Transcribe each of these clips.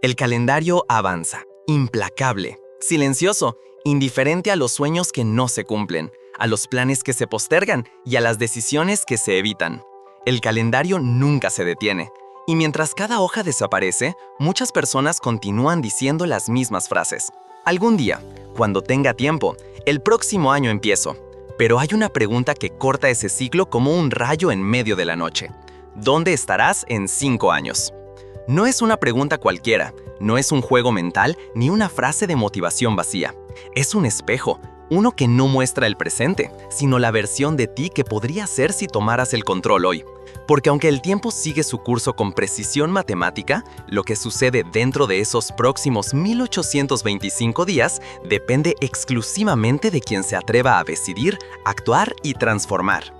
El calendario avanza, implacable, silencioso, indiferente a los sueños que no se cumplen, a los planes que se postergan y a las decisiones que se evitan. El calendario nunca se detiene, y mientras cada hoja desaparece, muchas personas continúan diciendo las mismas frases. Algún día, cuando tenga tiempo, el próximo año empiezo. Pero hay una pregunta que corta ese ciclo como un rayo en medio de la noche. ¿Dónde estarás en 5 años? No es una pregunta cualquiera, no es un juego mental ni una frase de motivación vacía. Es un espejo, uno que no muestra el presente, sino la versión de ti que podría ser si tomaras el control hoy. Porque aunque el tiempo sigue su curso con precisión matemática, lo que sucede dentro de esos próximos 1825 días depende exclusivamente de quien se atreva a decidir, actuar y transformar.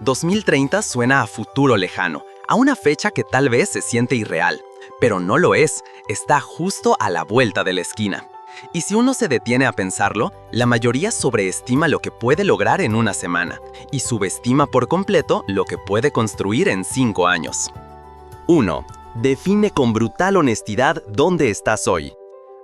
2030 suena a futuro lejano, a una fecha que tal vez se siente irreal, pero no lo es, está justo a la vuelta de la esquina. Y si uno se detiene a pensarlo, la mayoría sobreestima lo que puede lograr en una semana y subestima por completo lo que puede construir en 5 años. 1. Define con brutal honestidad dónde estás hoy.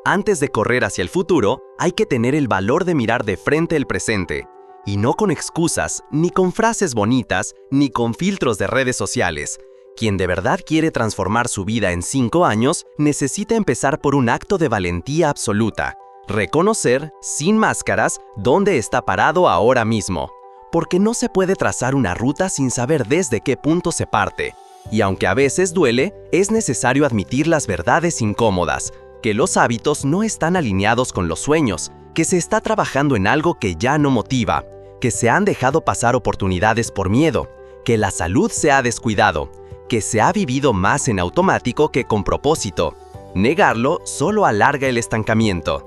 Antes de correr hacia el futuro, hay que tener el valor de mirar de frente el presente, y no con excusas, ni con frases bonitas, ni con filtros de redes sociales. Quien de verdad quiere transformar su vida en 5 años, necesita empezar por un acto de valentía absoluta. Reconocer, sin máscaras, dónde está parado ahora mismo. Porque no se puede trazar una ruta sin saber desde qué punto se parte. Y aunque a veces duele, es necesario admitir las verdades incómodas, que los hábitos no están alineados con los sueños, que se está trabajando en algo que ya no motiva, que se han dejado pasar oportunidades por miedo, que la salud se ha descuidado, que se ha vivido más en automático que con propósito. Negarlo solo alarga el estancamiento.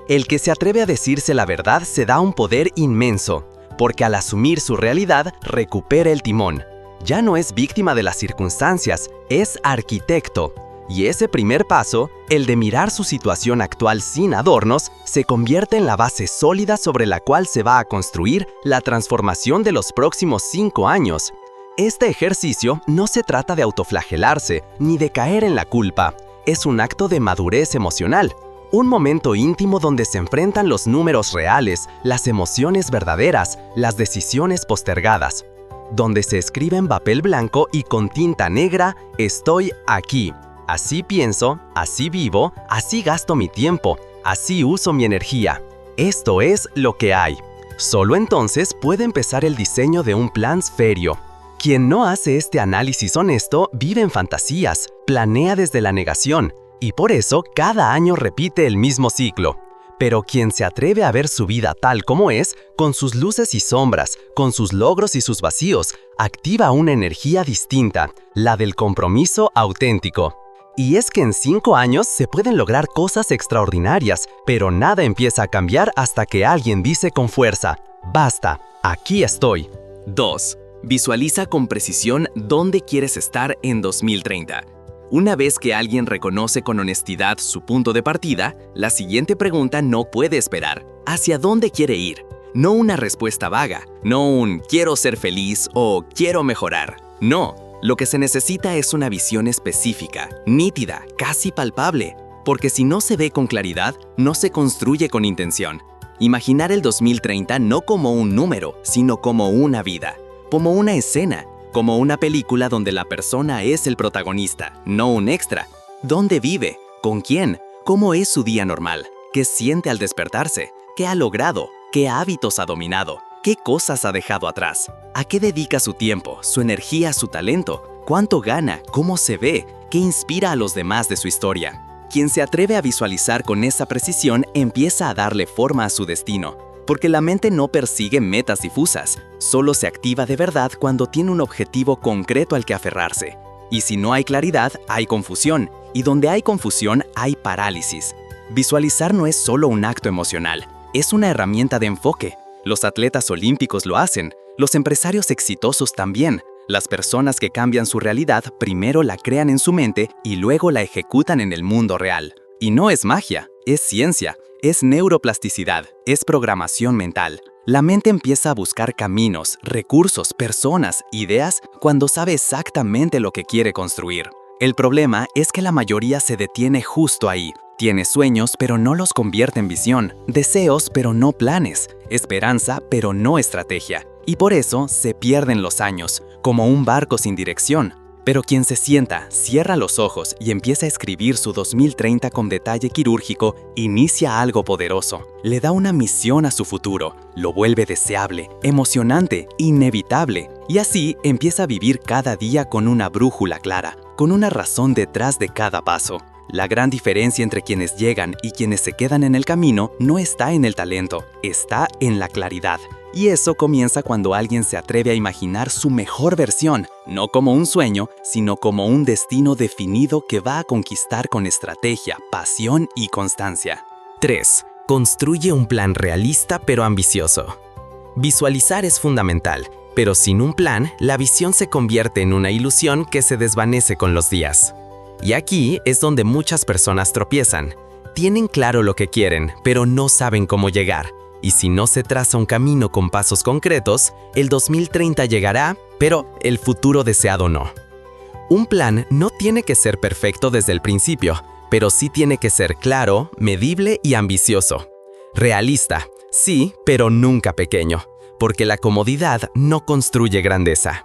El que se atreve a decirse la verdad se da un poder inmenso, porque al asumir su realidad recupera el timón. Ya no es víctima de las circunstancias, es arquitecto. Y ese primer paso, el de mirar su situación actual sin adornos, se convierte en la base sólida sobre la cual se va a construir la transformación de los próximos 5 años. Este ejercicio no se trata de autoflagelarse ni de caer en la culpa. Es un acto de madurez emocional, un momento íntimo donde se enfrentan los números reales, las emociones verdaderas, las decisiones postergadas. Donde se escribe en papel blanco y con tinta negra, estoy aquí. Así pienso, así vivo, así gasto mi tiempo, así uso mi energía. Esto es lo que hay. Solo entonces puede empezar el diseño de un plan sferio. Quien no hace este análisis honesto vive en fantasías, planea desde la negación, y por eso cada año repite el mismo ciclo. Pero quien se atreve a ver su vida tal como es, con sus luces y sombras, con sus logros y sus vacíos, activa una energía distinta, la del compromiso auténtico. Y es que en 5 años se pueden lograr cosas extraordinarias, pero nada empieza a cambiar hasta que alguien dice con fuerza, basta, aquí estoy. 2. Visualiza con precisión dónde quieres estar en 2030. Una vez que alguien reconoce con honestidad su punto de partida, la siguiente pregunta no puede esperar. ¿Hacia dónde quiere ir? No una respuesta vaga, no un quiero ser feliz o quiero mejorar. No, lo que se necesita es una visión específica, nítida, casi palpable, porque si no se ve con claridad, no se construye con intención. Imaginar el 2030 no como un número, sino como una vida. Como una escena, como una película donde la persona es el protagonista, no un extra. ¿Dónde vive? ¿Con quién? ¿Cómo es su día normal? ¿Qué siente al despertarse? ¿Qué ha logrado? ¿Qué hábitos ha dominado? ¿Qué cosas ha dejado atrás? ¿A qué dedica su tiempo, su energía, su talento? ¿Cuánto gana? ¿Cómo se ve? ¿Qué inspira a los demás de su historia? Quien se atreve a visualizar con esa precisión empieza a darle forma a su destino. Porque la mente no persigue metas difusas, solo se activa de verdad cuando tiene un objetivo concreto al que aferrarse. Y si no hay claridad, hay confusión, y donde hay confusión, hay parálisis. Visualizar no es solo un acto emocional, es una herramienta de enfoque. Los atletas olímpicos lo hacen, los empresarios exitosos también. Las personas que cambian su realidad primero la crean en su mente y luego la ejecutan en el mundo real. Y no es magia, es ciencia. Es neuroplasticidad, es programación mental. La mente empieza a buscar caminos, recursos, personas, ideas cuando sabe exactamente lo que quiere construir. El problema es que la mayoría se detiene justo ahí. Tiene sueños, pero no los convierte en visión. Deseos, pero no planes. Esperanza, pero no estrategia. Y por eso se pierden los años, como un barco sin dirección. Pero quien se sienta, cierra los ojos y empieza a escribir su 2030 con detalle quirúrgico, inicia algo poderoso. Le da una misión a su futuro, lo vuelve deseable, emocionante, inevitable. Y así empieza a vivir cada día con una brújula clara, con una razón detrás de cada paso. La gran diferencia entre quienes llegan y quienes se quedan en el camino no está en el talento, está en la claridad. Y eso comienza cuando alguien se atreve a imaginar su mejor versión, no como un sueño, sino como un destino definido que va a conquistar con estrategia, pasión y constancia. 3. Construye un plan realista pero ambicioso. Visualizar es fundamental, pero sin un plan, la visión se convierte en una ilusión que se desvanece con los días. Y aquí es donde muchas personas tropiezan. Tienen claro lo que quieren, pero no saben cómo llegar. Y si no se traza un camino con pasos concretos, el 2030 llegará, pero el futuro deseado no. Un plan no tiene que ser perfecto desde el principio, pero sí tiene que ser claro, medible y ambicioso. Realista, sí, pero nunca pequeño, porque la comodidad no construye grandeza.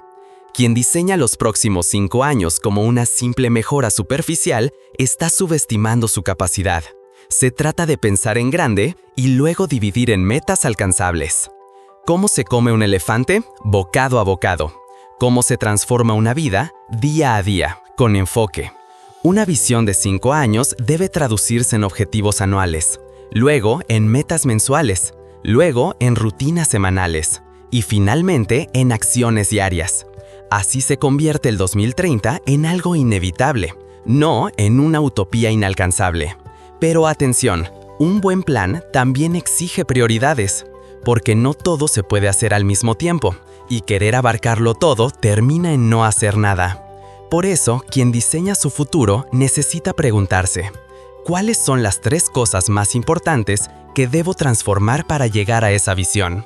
Quien diseña los próximos 5 años como una simple mejora superficial está subestimando su capacidad. Se trata de pensar en grande y luego dividir en metas alcanzables. ¿Cómo se come un elefante? Bocado a bocado. ¿Cómo se transforma una vida? Día a día, con enfoque. Una visión de 5 años debe traducirse en objetivos anuales, luego en metas mensuales, luego en rutinas semanales y finalmente en acciones diarias. Así se convierte el 2030 en algo inevitable, no en una utopía inalcanzable. Pero atención, un buen plan también exige prioridades, porque no todo se puede hacer al mismo tiempo, y querer abarcarlo todo termina en no hacer nada. Por eso, quien diseña su futuro necesita preguntarse, ¿cuáles son las 3 cosas más importantes que debo transformar para llegar a esa visión?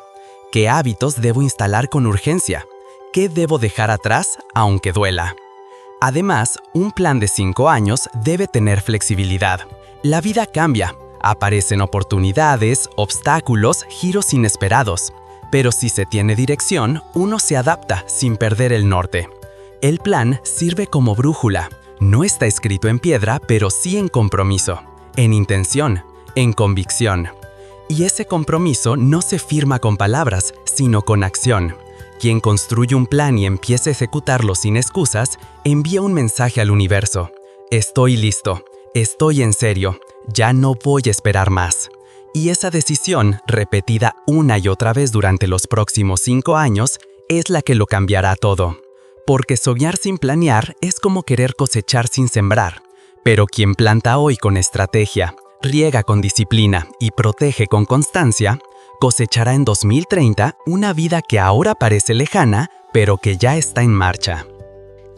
¿Qué hábitos debo instalar con urgencia? ¿Qué debo dejar atrás, aunque duela? Además, un plan de 5 años debe tener flexibilidad. La vida cambia, aparecen oportunidades, obstáculos, giros inesperados. Pero si se tiene dirección, uno se adapta sin perder el norte. El plan sirve como brújula. No está escrito en piedra, pero sí en compromiso, en intención, en convicción. Y ese compromiso no se firma con palabras, sino con acción. Quien construye un plan y empieza a ejecutarlo sin excusas, envía un mensaje al universo. Estoy listo. Estoy en serio, ya no voy a esperar más. Y esa decisión, repetida una y otra vez durante los próximos 5 años, es la que lo cambiará todo. Porque soñar sin planear es como querer cosechar sin sembrar. Pero quien planta hoy con estrategia, riega con disciplina y protege con constancia, cosechará en 2030 una vida que ahora parece lejana, pero que ya está en marcha.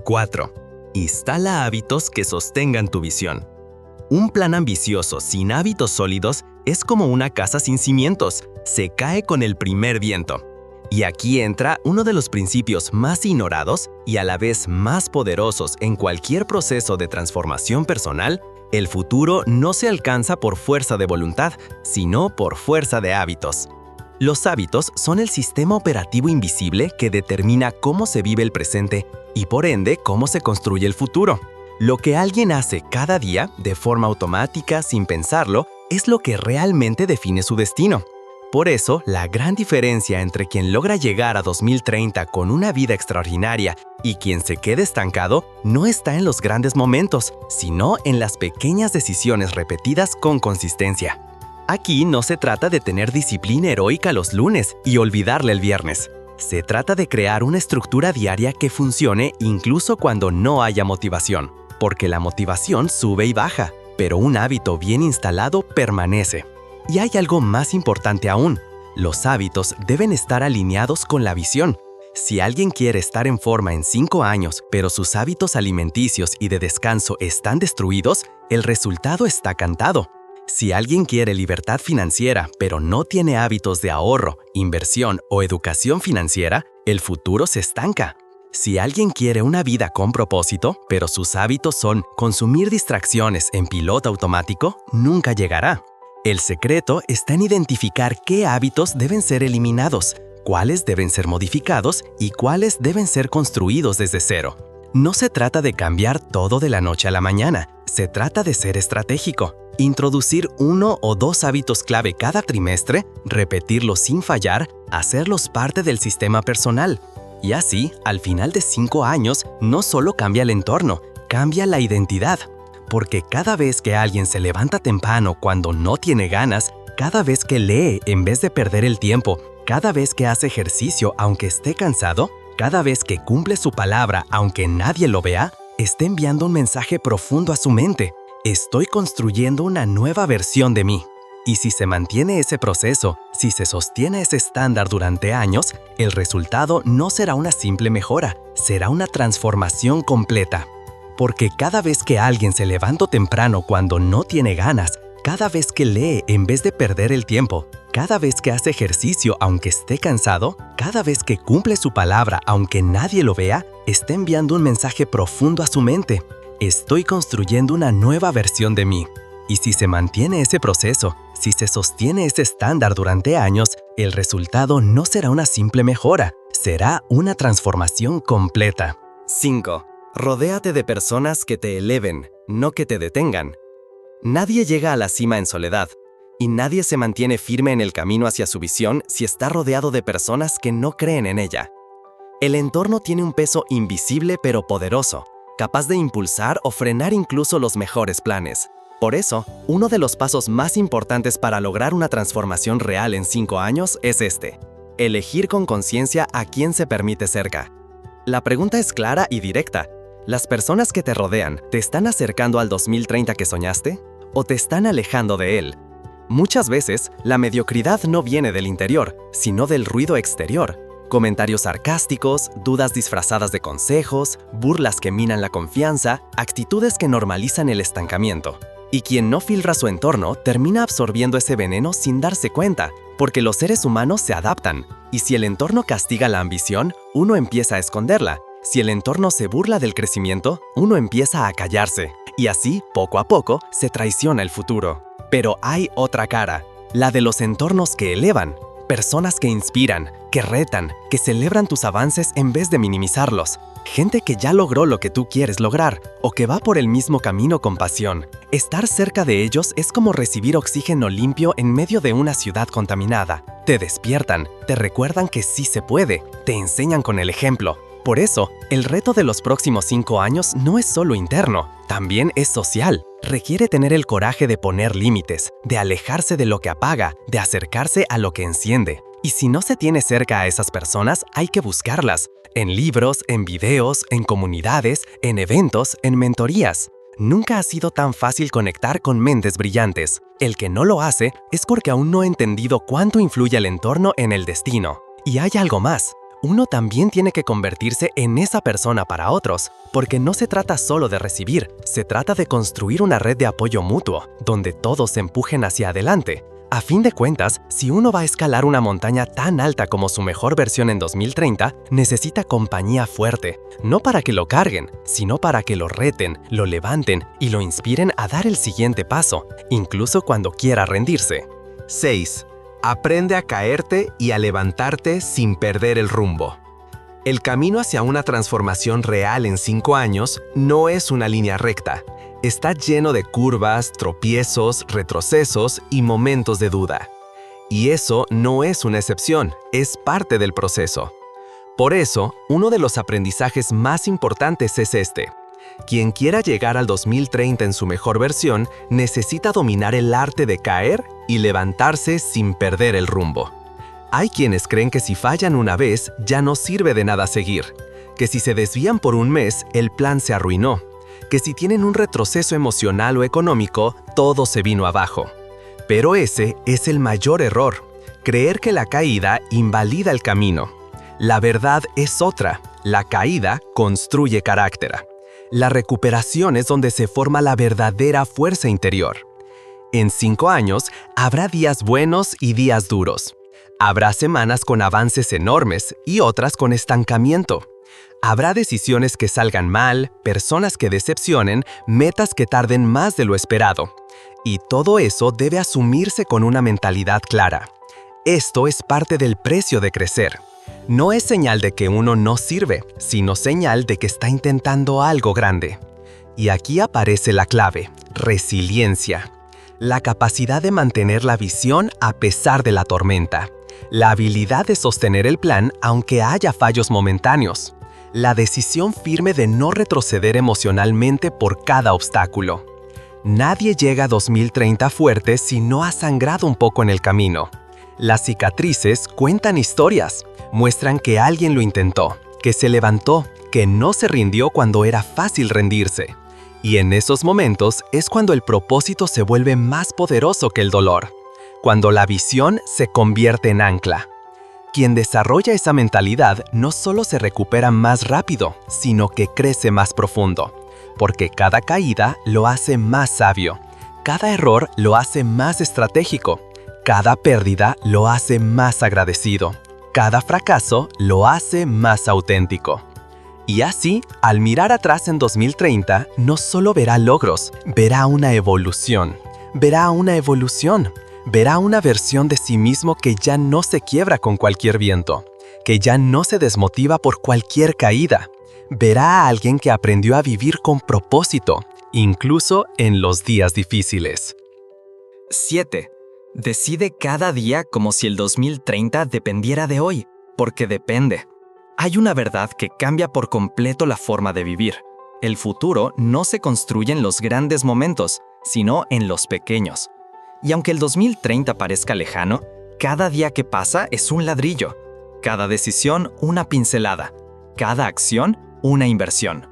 4. Instala hábitos que sostengan tu visión. Un plan ambicioso sin hábitos sólidos es como una casa sin cimientos, se cae con el primer viento. Y aquí entra uno de los principios más ignorados y a la vez más poderosos en cualquier proceso de transformación personal: el futuro no se alcanza por fuerza de voluntad, sino por fuerza de hábitos. Los hábitos son el sistema operativo invisible que determina cómo se vive el presente y por ende cómo se construye el futuro. Lo que alguien hace cada día, de forma automática, sin pensarlo, es lo que realmente define su destino. Por eso, la gran diferencia entre quien logra llegar a 2030 con una vida extraordinaria y quien se queda estancado no está en los grandes momentos, sino en las pequeñas decisiones repetidas con consistencia. Aquí no se trata de tener disciplina heroica los lunes y olvidarle el viernes. Se trata de crear una estructura diaria que funcione incluso cuando no haya motivación. Porque la motivación sube y baja, pero un hábito bien instalado permanece. Y hay algo más importante aún: los hábitos deben estar alineados con la visión. Si alguien quiere estar en forma en 5 años, pero sus hábitos alimenticios y de descanso están destruidos, el resultado está cantado. Si alguien quiere libertad financiera, pero no tiene hábitos de ahorro, inversión o educación financiera, el futuro se estanca. Si alguien quiere una vida con propósito, pero sus hábitos son consumir distracciones en piloto automático, nunca llegará. El secreto está en identificar qué hábitos deben ser eliminados, cuáles deben ser modificados y cuáles deben ser construidos desde cero. No se trata de cambiar todo de la noche a la mañana, se trata de ser estratégico. Introducir 1 o 2 hábitos clave cada trimestre, repetirlos sin fallar, hacerlos parte del sistema personal. Y así, al final de 5 años, no solo cambia el entorno, cambia la identidad. Porque cada vez que alguien se levanta temprano cuando no tiene ganas, cada vez que lee en vez de perder el tiempo, cada vez que hace ejercicio aunque esté cansado, cada vez que cumple su palabra aunque nadie lo vea, está enviando un mensaje profundo a su mente. Estoy construyendo una nueva versión de mí. Y si se mantiene ese proceso, si se sostiene ese estándar durante años, el resultado no será una simple mejora, será una transformación completa. Porque cada vez que alguien se levanta temprano cuando no tiene ganas, cada vez que lee en vez de perder el tiempo, cada vez que hace ejercicio aunque esté cansado, cada vez que cumple su palabra aunque nadie lo vea, está enviando un mensaje profundo a su mente. Estoy construyendo una nueva versión de mí. Y si se mantiene ese proceso, si se sostiene ese estándar durante años, el resultado no será una simple mejora, será una transformación completa. 5. Rodéate de personas que te eleven, no que te detengan. Nadie llega a la cima en soledad, y nadie se mantiene firme en el camino hacia su visión si está rodeado de personas que no creen en ella. El entorno tiene un peso invisible pero poderoso, capaz de impulsar o frenar incluso los mejores planes. Por eso, uno de los pasos más importantes para lograr una transformación real en 5 años es este: elegir con conciencia a quién se permite cerca. La pregunta es clara y directa. ¿Las personas que te rodean te están acercando al 2030 que soñaste o te están alejando de él? Muchas veces, la mediocridad no viene del interior, sino del ruido exterior. Comentarios sarcásticos, dudas disfrazadas de consejos, burlas que minan la confianza, actitudes que normalizan el estancamiento. Y quien no filtra su entorno termina absorbiendo ese veneno sin darse cuenta, porque los seres humanos se adaptan, y si el entorno castiga la ambición, uno empieza a esconderla. Si el entorno se burla del crecimiento, uno empieza a callarse, y así, poco a poco, se traiciona el futuro. Pero hay otra cara, la de los entornos que elevan, personas que inspiran, que retan, que celebran tus avances en vez de minimizarlos. Gente que ya logró lo que tú quieres lograr, o que va por el mismo camino con pasión. Estar cerca de ellos es como recibir oxígeno limpio en medio de una ciudad contaminada. Te despiertan, te recuerdan que sí se puede, te enseñan con el ejemplo. Por eso, el reto de los próximos 5 años no es solo interno, también es social. Requiere tener el coraje de poner límites, de alejarse de lo que apaga, de acercarse a lo que enciende. Y si no se tiene cerca a esas personas, hay que buscarlas. En libros, en videos, en comunidades, en eventos, en mentorías. Nunca ha sido tan fácil conectar con mentes brillantes. El que no lo hace es porque aún no ha entendido cuánto influye el entorno en el destino. Y hay algo más. Uno también tiene que convertirse en esa persona para otros, porque no se trata solo de recibir, se trata de construir una red de apoyo mutuo, donde todos se empujen hacia adelante. A fin de cuentas, si uno va a escalar una montaña tan alta como su mejor versión en 2030, necesita compañía fuerte, no para que lo carguen, sino para que lo reten, lo levanten y lo inspiren a dar el siguiente paso, incluso cuando quiera rendirse. 6. Aprende a caerte y a levantarte sin perder el rumbo. El camino hacia una transformación real en 5 años no es una línea recta. Está lleno de curvas, tropiezos, retrocesos y momentos de duda. Y eso no es una excepción, es parte del proceso. Por eso, uno de los aprendizajes más importantes es este. Quien quiera llegar al 2030 en su mejor versión, necesita dominar el arte de caer y levantarse sin perder el rumbo. Hay quienes creen que si fallan una vez, ya no sirve de nada seguir, que si se desvían por un mes, el plan se arruinó, que si tienen un retroceso emocional o económico, todo se vino abajo. Pero ese es el mayor error, creer que la caída invalida el camino. La verdad es otra, la caída construye carácter. La recuperación es donde se forma la verdadera fuerza interior. En 5 años, habrá días buenos y días duros. Habrá semanas con avances enormes y otras con estancamiento. Habrá decisiones que salgan mal, personas que decepcionen, metas que tarden más de lo esperado. Y todo eso debe asumirse con una mentalidad clara. Esto es parte del precio de crecer. No es señal de que uno no sirve, sino señal de que está intentando algo grande. Y aquí aparece la clave: resiliencia. La capacidad de mantener la visión a pesar de la tormenta. La habilidad de sostener el plan aunque haya fallos momentáneos. La decisión firme de no retroceder emocionalmente por cada obstáculo. Nadie llega a 2030 fuerte si no ha sangrado un poco en el camino. Las cicatrices cuentan historias, muestran que alguien lo intentó, que se levantó, que no se rindió cuando era fácil rendirse. Y en esos momentos es cuando el propósito se vuelve más poderoso que el dolor, cuando la visión se convierte en ancla. Quien desarrolla esa mentalidad no solo se recupera más rápido, sino que crece más profundo, porque cada caída lo hace más sabio, cada error lo hace más estratégico, cada pérdida lo hace más agradecido, cada fracaso lo hace más auténtico. Y así, al mirar atrás en 2030, no solo verá logros, verá una evolución. Verá una versión de sí mismo que ya no se quiebra con cualquier viento, que ya no se desmotiva por cualquier caída. Verá a alguien que aprendió a vivir con propósito, incluso en los días difíciles. 7. Decide cada día como si el 2030 dependiera de hoy, porque depende. Hay una verdad que cambia por completo la forma de vivir. El futuro no se construye en los grandes momentos, sino en los pequeños. Y aunque el 2030 parezca lejano, cada día que pasa es un ladrillo, cada decisión una pincelada, cada acción una inversión.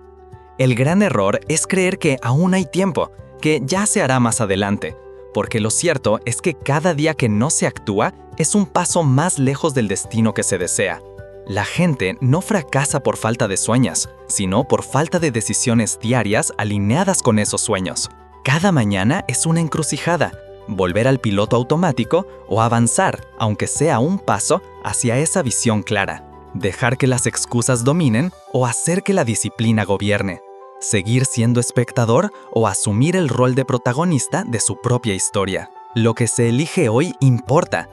El gran error es creer que aún hay tiempo, que ya se hará más adelante, porque lo cierto es que cada día que no se actúa es un paso más lejos del destino que se desea. La gente no fracasa por falta de sueños, sino por falta de decisiones diarias alineadas con esos sueños. Cada mañana es una encrucijada, volver al piloto automático o avanzar, aunque sea un paso, hacia esa visión clara. Dejar que las excusas dominen o hacer que la disciplina gobierne. Seguir siendo espectador o asumir el rol de protagonista de su propia historia. Lo que se elige hoy importa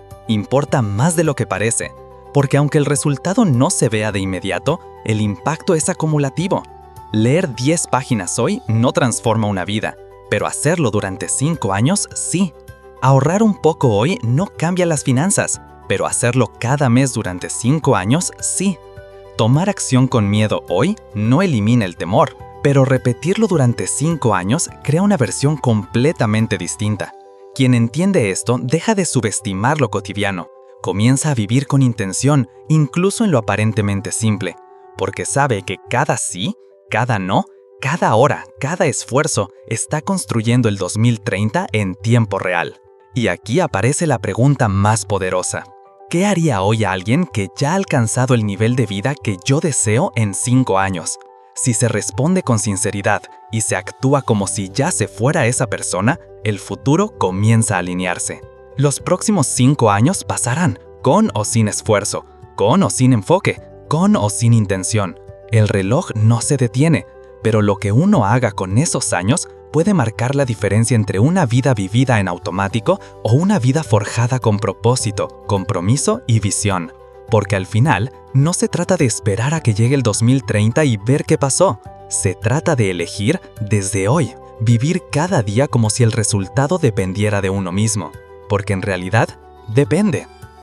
más de lo que parece. Porque aunque el resultado no se vea de inmediato, el impacto es acumulativo. Leer 10 páginas hoy no transforma una vida, pero hacerlo durante 5 años sí. Ahorrar un poco hoy no cambia las finanzas, pero hacerlo cada mes durante 5 años sí. Tomar acción con miedo hoy no elimina el temor, pero repetirlo durante 5 años crea una versión completamente distinta. Quien entiende esto deja de subestimar lo cotidiano. Comienza a vivir con intención, incluso en lo aparentemente simple, porque sabe que cada sí, cada no, cada hora, cada esfuerzo está construyendo el 2030 en tiempo real. Y aquí aparece la pregunta más poderosa. ¿Qué haría hoy alguien que ya ha alcanzado el nivel de vida que yo deseo en 5 años? Si se responde con sinceridad y se actúa como si ya se fuera esa persona, el futuro comienza a alinearse. Los próximos 5 años pasarán, con o sin esfuerzo, con o sin enfoque, con o sin intención. El reloj no se detiene, pero lo que uno haga con esos años puede marcar la diferencia entre una vida vivida en automático o una vida forjada con propósito, compromiso y visión. Porque al final, no se trata de esperar a que llegue el 2030 y ver qué pasó. Se trata de elegir desde hoy, vivir cada día como si el resultado dependiera de uno mismo. Porque en realidad, depende.